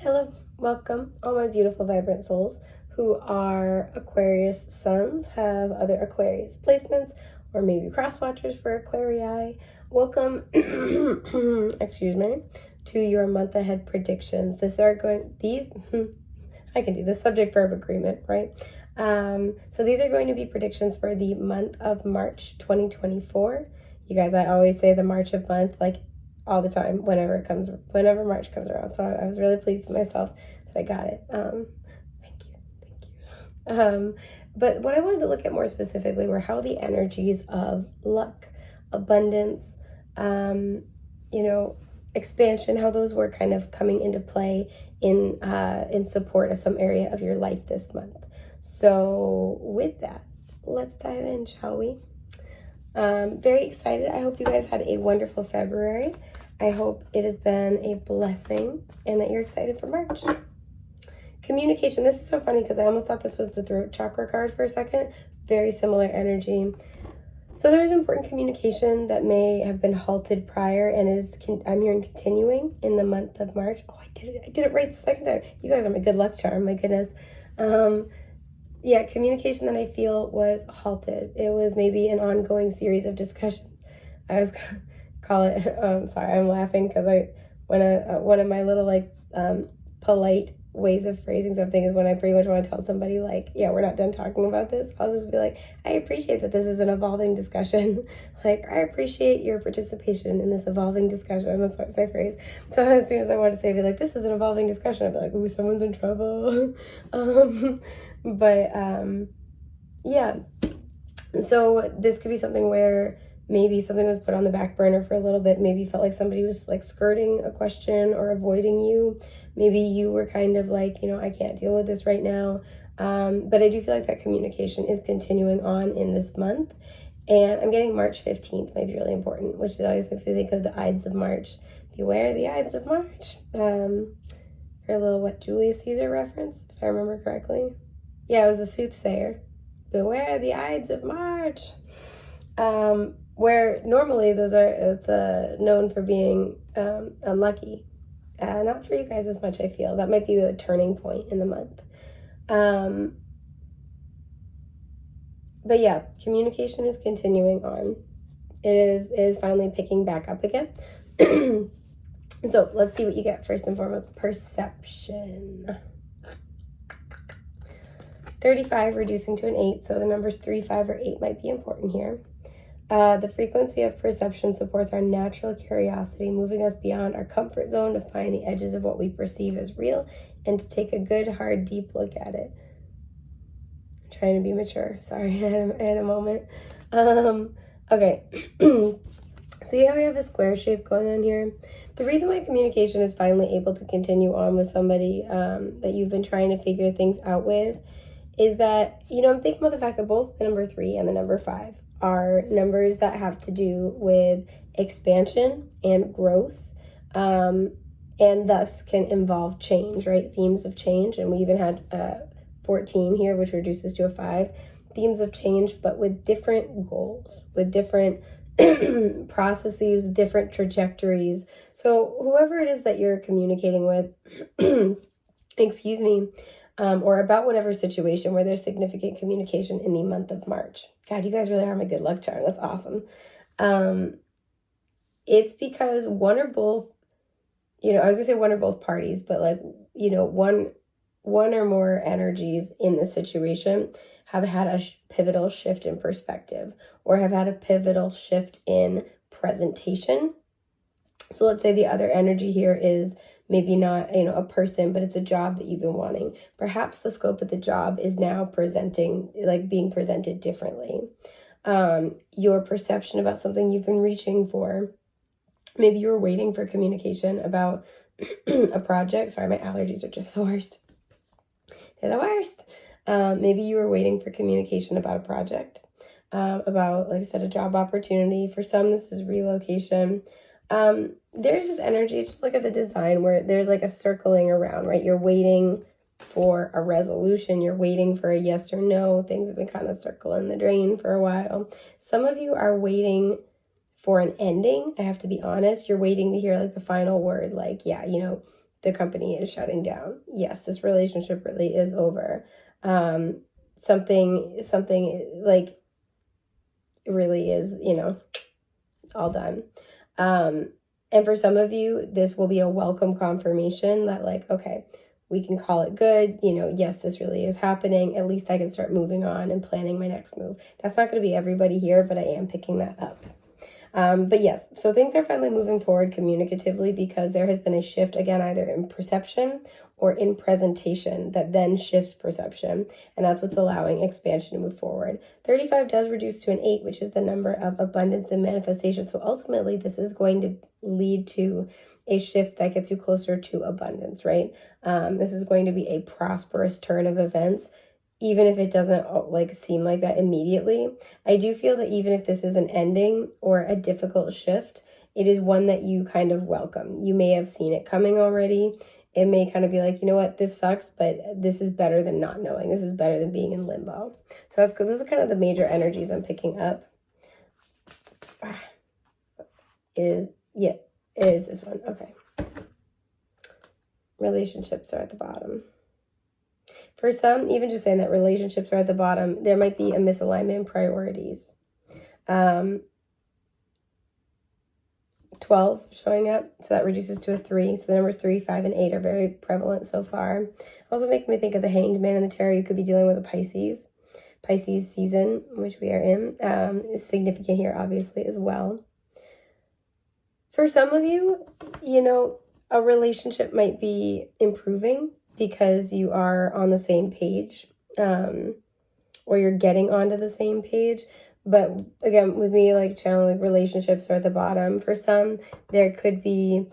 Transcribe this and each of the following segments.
Hello, welcome, all my beautiful, vibrant souls who are Aquarius suns, have other Aquarius placements, or maybe cross watchers for Aquarii. Welcome, excuse me, to your month ahead predictions. I can do the subject verb agreement, right? So these are going to be predictions for the month of March 2024. You guys, I always say the March of month, like all the time, whenever March comes around. So I was really pleased with myself that I got it. Thank you. But what I wanted to look at more specifically were how the energies of luck, abundance, expansion, how those were kind of coming into play in support of some area of your life this month. So with that, let's dive in, shall we? Very excited. I hope you guys had a wonderful February. I hope it has been a blessing and that you're excited for March. Communication. This is so funny because I almost thought this was the throat chakra card for a second. Very similar energy. So there is important communication that may have been halted prior and I'm hearing continuing in the month of March. Oh, I did it. I did it right the second time. You guys are my good luck charm. My goodness. Yeah, communication that I feel was halted. It was maybe an ongoing series of discussions. I was call it. Sorry, I'm laughing because one of my little polite ways of phrasing something is when I pretty much want to tell somebody like, yeah, we're not done talking about this. I'll just be like, I appreciate that this is an evolving discussion. Like, I appreciate your participation in this evolving discussion. That's my phrase. So as soon as I want to say, I'd be like, this is an evolving discussion, I'd be like, ooh, someone's in trouble. Yeah. So this could be something where maybe something was put on the back burner for a little bit. Maybe you felt like somebody was like skirting a question or avoiding you. Maybe you were kind of like, I can't deal with this right now. But I do feel like that communication is continuing on in this month. And I'm getting March 15th might be really important, which always makes me think of the Ides of March. Beware the Ides of March. For a little, Julius Caesar reference, if I remember correctly. Yeah, it was a soothsayer. Beware the Ides of March. Where normally it's known for being unlucky. Not for you guys as much, I feel. That might be a turning point in the month. But yeah, communication is continuing on. It is finally picking back up again. So let's see what you get. First and foremost, perception. 35 reducing to an 8, so the numbers 3, 5, or 8 might be important here. The frequency of perception supports our natural curiosity, moving us beyond our comfort zone to find the edges of what we perceive as real and to take a good, hard, deep look at it. I'm trying to be mature. Sorry, I had a moment. Okay. See how we have a square shape going on here? The reason why communication is finally able to continue on with somebody that you've been trying to figure things out with is that, I'm thinking about the fact that both the number 3 and the number 5 are numbers that have to do with expansion and growth, and thus can involve change, right? Themes of change. And we even had 14 here, which reduces to a 5. Themes of change, but with different goals, with different processes, with different trajectories. So whoever it is that you're communicating with, excuse me, or about whatever situation where there's significant communication in the month of March. God, you guys really are my good luck charm. That's awesome. It's because one or both, I was gonna say one or both parties, but one or more energies in the situation have had a pivotal shift in perspective or have had a pivotal shift in presentation. So let's say the other energy here is maybe not, a person, but it's a job that you've been wanting. Perhaps the scope of the job is now being presented differently. Your perception about something you've been reaching for. Maybe you were waiting for communication about a project. Sorry, my allergies are just the worst. They're the worst. Maybe you were waiting for communication about a project, about, like I said, a job opportunity. For some, this is relocation. There's this energy, just look at the design where there's like a circling around, right? You're waiting for a resolution. You're waiting for a yes or no. Things have been kind of circling the drain for a while. Some of you are waiting for an ending. I have to be honest. You're waiting to hear like the final word, like, yeah, the company is shutting down. Yes, this relationship really is over. Something like really is, all done. And for some of you, this will be a welcome confirmation that like, okay, we can call it good. Yes, this really is happening. At least I can start moving on and planning my next move. That's not going to be everybody here, but I am picking that up. But yes, so things are finally moving forward communicatively because there has been a shift, again, either in perception or in presentation that then shifts perception. And that's what's allowing expansion to move forward. 35 does reduce to an 8, which is the number of abundance and manifestation. So ultimately, this is going to lead to a shift that gets you closer to abundance, right? This is going to be a prosperous turn of events. Even if it doesn't like seem like that immediately, I do feel that even if this is an ending or a difficult shift, it is one that you kind of welcome. You may have seen it coming already. It may kind of be like, you know what, this sucks, but this is better than not knowing. This is better than being in limbo. So that's good. Those are kind of the major energies I'm picking up. It is this one. Okay. Relationships are at the bottom. For some, even just saying that relationships are at the bottom, there might be a misalignment in priorities. 12 showing up, so that reduces to a 3. So the numbers 3, 5, and 8 are very prevalent so far. Also making me think of the Hanged Man in the tarot. You could be dealing with a Pisces season, which we are in, is significant here, obviously, as well. For some of you, a relationship might be improving because you are on the same page, or you're getting onto the same page. But again, with me, like channeling relationships are at the bottom. For some, there could be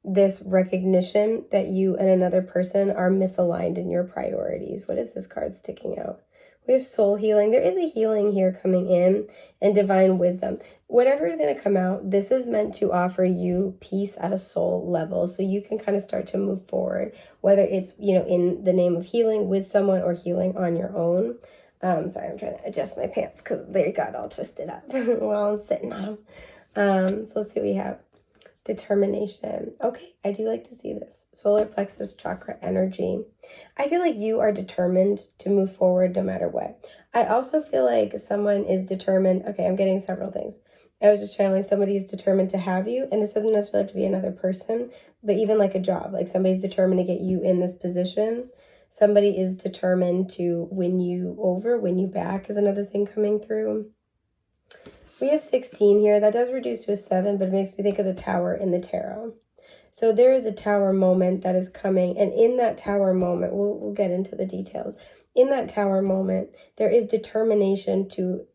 this recognition that you and another person are misaligned in your priorities. What is this card sticking out? We have soul healing. There is a healing here coming in, and divine wisdom. Whatever is going to come out, this is meant to offer you peace at a soul level, so you can kind of start to move forward, whether it's, in the name of healing with someone or healing on your own. Sorry, I'm trying to adjust my pants because they got all twisted up while I'm sitting on them. So let's see what we have. Determination. Okay, I do like to see this. Solar plexus chakra energy. I feel like you are determined to move forward no matter what. I also feel like someone is determined. Okay, I'm getting several things. I was just channeling somebody is determined to have you, and this doesn't necessarily have to be another person, but even like a job. Like somebody's determined to get you in this position. Somebody is determined to win you over, win you back is another thing coming through. We have 16 here. That does reduce to a 7, but it makes me think of the tower in the tarot. So there is a tower moment that is coming, and in that tower moment, we'll get into the details. In that tower moment, there is determination to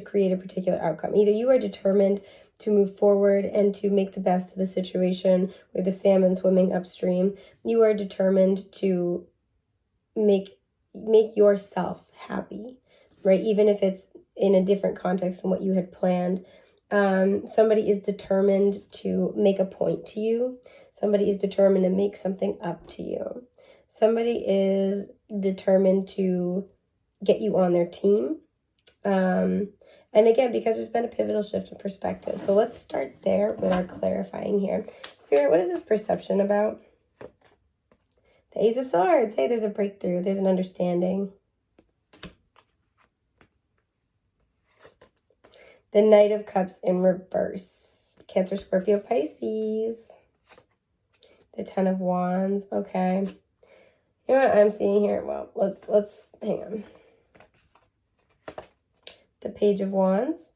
create a particular outcome. Either you are determined to move forward and to make the best of the situation with the salmon swimming upstream. You are determined to make yourself happy, right? Even if it's in a different context than what you had planned. Somebody is determined to make a point to you. Somebody is determined to make something up to you. Somebody is determined to get you on their team. And again, because there's been a pivotal shift in perspective. So let's start there with our clarifying here. Spirit, what is this perception about? The Ace of Swords. Hey, there's a breakthrough. There's an understanding. The Knight of Cups in reverse. Cancer, Scorpio, Pisces. The Ten of Wands. Okay. You know what I'm seeing here? Well, let's hang on. The Page of Wands,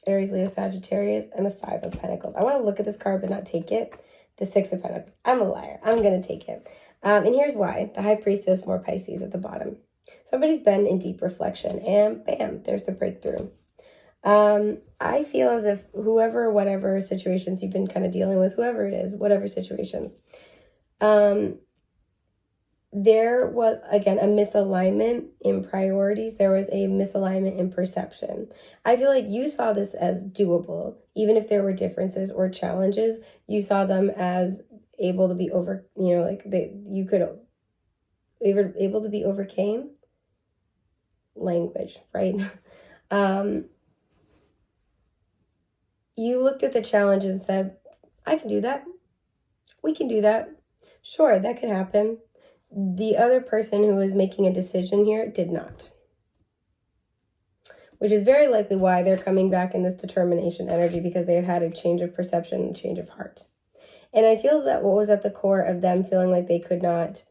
Aries, Leo, Sagittarius, and the Five of Pentacles. I want to look at this card but not take it. The Six of Pentacles. I'm a liar. I'm going to take it. And here's why. The High Priestess, more Pisces at the bottom. Somebody's been in deep reflection, and bam, there's the breakthrough. I feel as if whoever, whatever situations you've been kind of dealing with, whoever it is, whatever situations, there was, again, a misalignment in priorities. There was a misalignment in perception. I feel like you saw this as doable. Even if there were differences or challenges, you saw them as able to be able to be overcame. Language, right? You looked at the challenge and said, I can do that. We can do that. Sure, that could happen. The other person who was making a decision here did not. Which is very likely why they're coming back in this determination energy, because they've had a change of perception and change of heart. And I feel that what was at the core of them feeling like they could not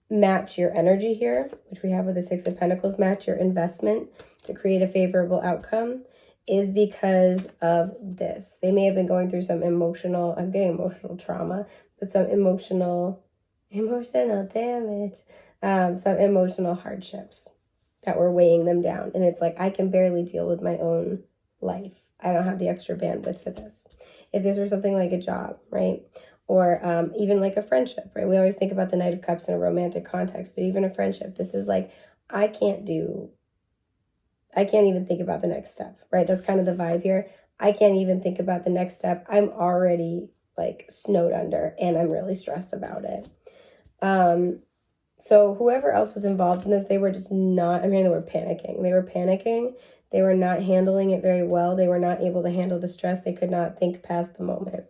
match your energy here, which we have with the Six of Pentacles, match your investment to create a favorable outcome, is because of this. They may have been going through some emotional, I'm getting emotional trauma, but some emotional damage, some emotional hardships that were weighing them down. And it's like, I can barely deal with my own life. I don't have the extra bandwidth for this. If this were something like a job, right? Or even like a friendship, right? We always think about the Knight of Cups in a romantic context, but even a friendship, this is like, I can't even think about the next step, right? That's kind of the vibe here. I can't even think about the next step. I'm already like snowed under and I'm really stressed about it. So whoever else was involved in this, they were just not, I'm hearing the word panicking. They were panicking. They were not handling it very well. They were not able to handle the stress. They could not think past the moment.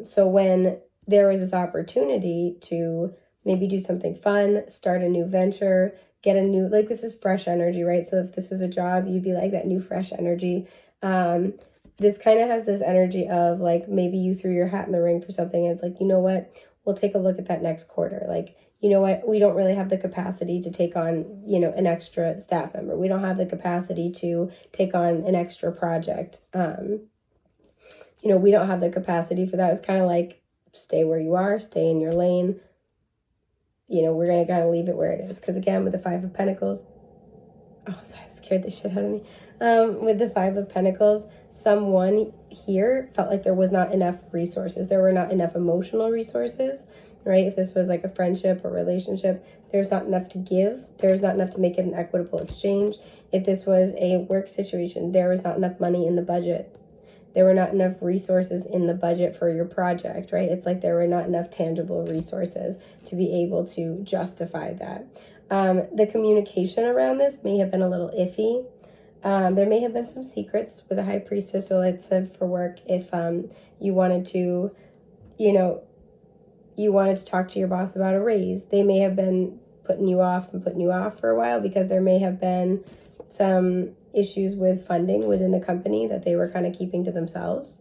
So when there was this opportunity to maybe do something fun, start a new venture, get a new, like this is fresh energy, right? So if this was a job, you'd be like that new fresh energy. This kind of has this energy of like, maybe you threw your hat in the ring for something and it's like, you know what, we'll take a look at that next quarter. Like, you know what, we don't really have the capacity to take on, you know, an extra staff member. We don't have the capacity to take on an extra project. You know, we don't have the capacity for that. It's kind of like, stay where you are, stay in your lane. You know, we're going to kind of leave it where it is. Because again, with the Five of Pentacles, oh, sorry, that scared the shit out of me. With the Five of Pentacles, someone here felt like there was not enough resources. There were not enough emotional resources, right? If this was like a friendship or relationship, there's not enough to give. There's not enough to make it an equitable exchange. If this was a work situation, there was not enough money in the budget. There were not enough resources in the budget for your project, right? It's like there were not enough tangible resources to be able to justify that. The communication around this may have been a little iffy. There may have been some secrets with a High Priestess. So let's say for work, if you wanted to, you know, you wanted to talk to your boss about a raise, they may have been putting you off for a while because there may have been some issues with funding within the company that they were kind of keeping to themselves.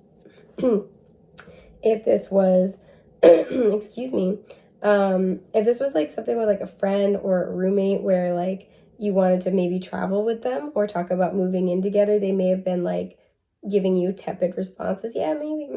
If this was, excuse me, if this was like something with like a friend or a roommate where like you wanted to maybe travel with them or talk about moving in together, they may have been like giving you tepid responses. Yeah, maybe,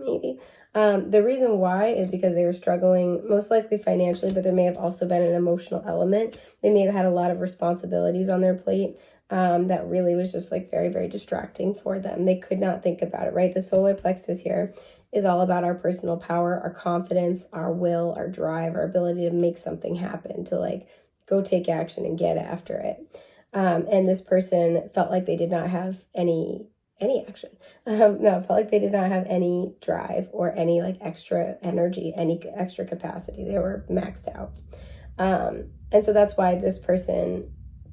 maybe. The reason why is because they were struggling, most likely financially, but there may have also been an emotional element. They may have had a lot of responsibilities on their plate that really was just like very, very distracting for them. They could not think about it, right? The solar plexus here is all about our personal power, our confidence, our will, our drive, our ability to make something happen, to like go take action and get after it. And this person felt like they did not have any action. Felt like they did not have any drive or any like extra energy, any extra capacity. They were maxed out. And so that's why this person,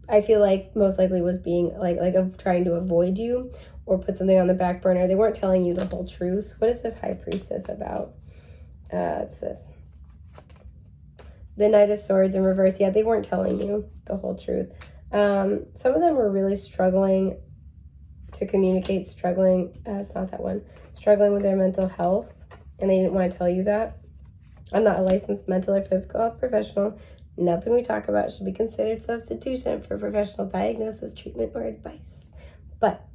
I feel like most likely was being like of trying to avoid you or put something on the back burner. They weren't telling you the whole truth. What is this High Priestess about? It's this. The Knight of Swords in reverse. Yeah, they weren't telling you the whole truth. Some of them were really struggling to communicate, struggling with their mental health, and they didn't want to tell you that. I'm not a licensed mental or physical health professional. Nothing we talk about should be considered substitution for professional diagnosis, treatment, or advice. But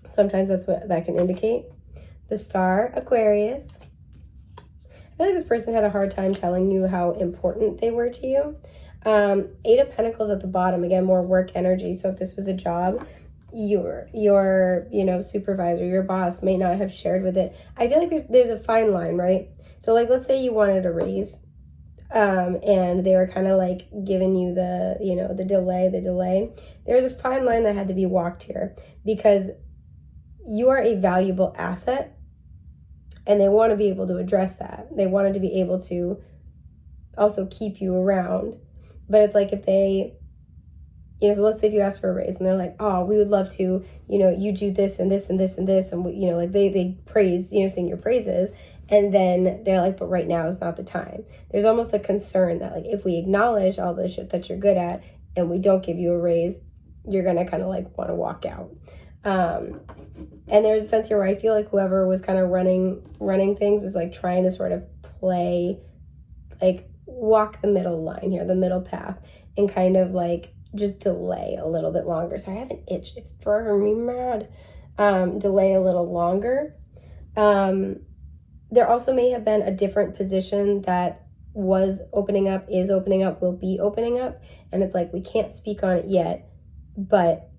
sometimes that's what that can indicate. The star, Aquarius. I feel like this person had a hard time telling you how important they were to you. Eight of Pentacles at the bottom, again, more work energy. So if this was a job, your supervisor, your boss may not have shared with it. I feel like there's a fine line, right? So like, let's say you wanted a raise, and they were kind of like giving you the delay. There's a fine line that had to be walked here because you are a valuable asset and they want to be able to address that. They wanted to be able to also keep you around. But it's like if they so let's say if you ask for a raise and they're like, oh, we would love to, you do this and this and this and this. And, like they praise, sing your praises. And then they're like, but right now is not the time. There's almost a concern that like, if we acknowledge all the shit that you're good at and we don't give you a raise, you're going to kind of like want to walk out. And there's a sense here where I feel like whoever was kind of running things was like trying to sort of play, like walk the middle line here, the middle path, and kind of like just delay a little bit longer. Sorry, I have an itch. It's driving me mad. Delay a little longer. There also may have been a different position that was opening up, is opening up, will be opening up. And it's like, we can't speak on it yet, but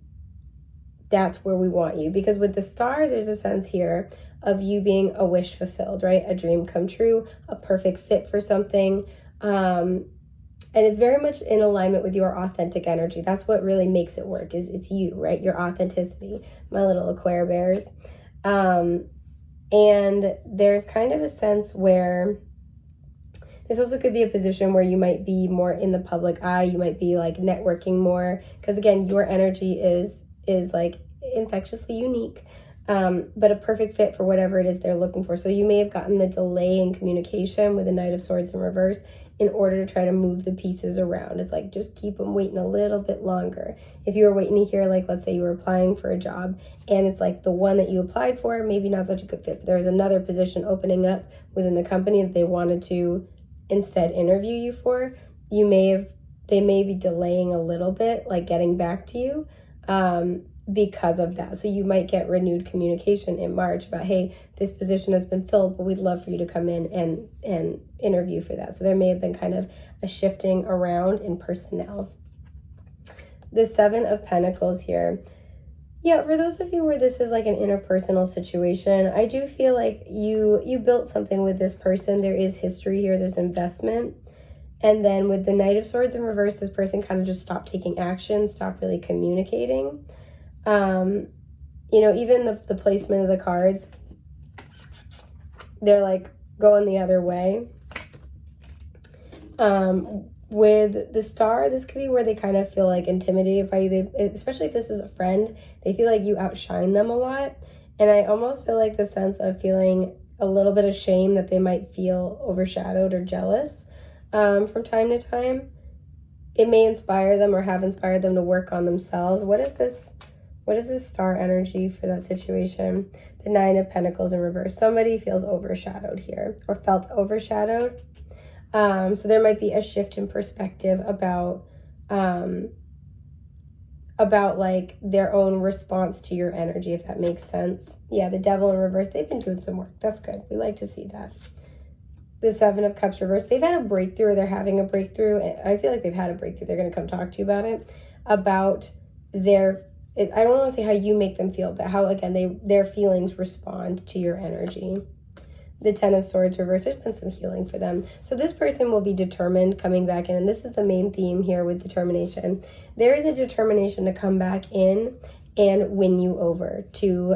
that's where we want you. Because with the star, there's a sense here of you being a wish fulfilled, right? A dream come true, a perfect fit for something. And it's very much in alignment with your authentic energy. That's what really makes it work, is it's you, right? Your authenticity, my little Aquarius bears. And there's kind of a sense where this also could be a position where you might be more in the public eye. You might be like networking more, because again, your energy is like infectiously unique, but a perfect fit for whatever it is they're looking for. So you may have gotten the delay in communication with the Knight of Swords in reverse in order to try to move the pieces around. It's like, just keep them waiting a little bit longer. If you were waiting to hear, like, let's say you were applying for a job and it's like the one that you applied for, maybe not such a good fit, but there's another position opening up within the company that they wanted to instead interview you for, they may be delaying a little bit, like getting back to you, because of that. So you might get renewed communication in March about, hey, this position has been filled, but we'd love for you to come in and interview for that. So there may have been kind of a shifting around in personnel. The Seven of Pentacles here. Yeah, for those of you where this is like an interpersonal situation, I do feel like you built something with this person. There is history here. There's investment. And then with the Knight of Swords in reverse, this person kind of just stopped taking action, stopped really communicating. Even the placement of the cards, they're like going the other way. With the star, this could be where they kind of feel like intimidated by you. Especially if this is a friend, they feel like you outshine them a lot. And I almost feel like the sense of feeling a little bit of shame that they might feel overshadowed or jealous from time to time. It may inspire them or have inspired them to work on themselves. What is this star energy for that situation? The Nine of Pentacles in reverse. Somebody feels overshadowed here or felt overshadowed. So there might be a shift in perspective about like their own response to your energy, if that makes sense. Yeah, the Devil in reverse, they've been doing some work. That's good. We like to see that. The Seven of Cups reverse, they've had a breakthrough, or they're having a breakthrough. I feel like they've had a breakthrough. They're going to come talk to you about it, about I don't want to say how you make them feel, but how, again, their feelings respond to your energy. The Ten of Swords reverse, there's been some healing for them. So this person will be determined coming back in, and this is the main theme here with determination. There is a determination to come back in and win you over, to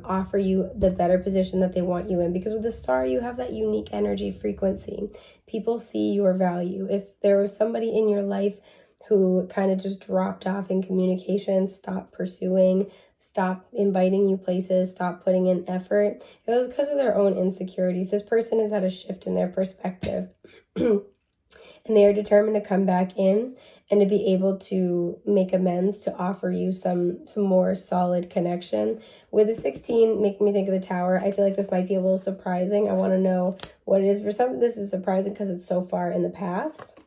offer you the better position that they want you in. Because with the star, you have that unique energy frequency. People see your value. If there was somebody in your life who kind of just dropped off in communication, stopped pursuing, stop inviting you places, stop putting in effort, it was because of their own insecurities. This person has had a shift in their perspective. And they are determined to come back in and to be able to make amends, to offer you some more solid connection. With the 16, making me think of the Tower, I feel like this might be a little surprising. I want to know what it is. For some, this is surprising because it's so far in the past.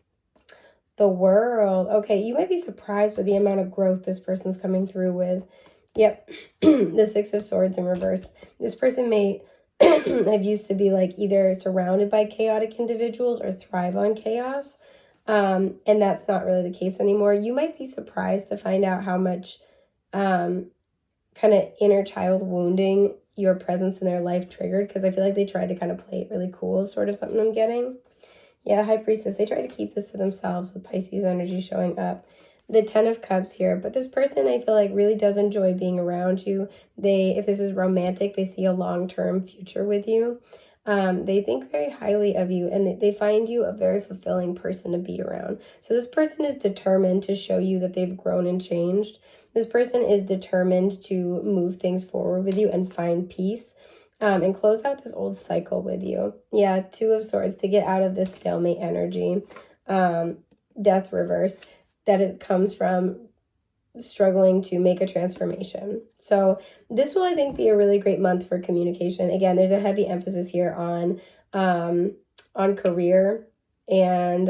The World. Okay, you might be surprised by the amount of growth this person's coming through with. Yep, the Six of Swords in reverse. This person may have used to be like either surrounded by chaotic individuals or thrive on chaos. And that's not really the case anymore. You might be surprised to find out how much kind of inner child wounding your presence in their life triggered, because I feel like they tried to kind of play it really cool, sort of something I'm getting. Yeah, High Priestess, they try to keep this to themselves with Pisces energy showing up. The Ten of Cups here, but this person I feel like really does enjoy being around you. If this is romantic, they see a long-term future with you. They think very highly of you, and they find you a very fulfilling person to be around. So this person is determined to show you that they've grown and changed. This person is determined to move things forward with you and find peace, and close out this old cycle with you. Yeah, Two of Swords, to get out of this stalemate energy, death reverse, that it comes from struggling to make a transformation. So this will, I think, be a really great month for communication. Again, there's a heavy emphasis here on career and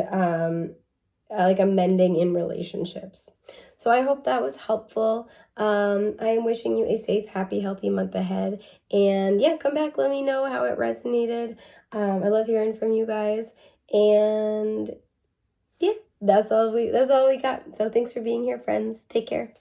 like amending in relationships. So I hope that was helpful. I am wishing you a safe, happy, healthy month ahead. And yeah, come back, let me know how it resonated. I love hearing from you guys. And yeah, that's all we got. So thanks for being here, friends. Take care.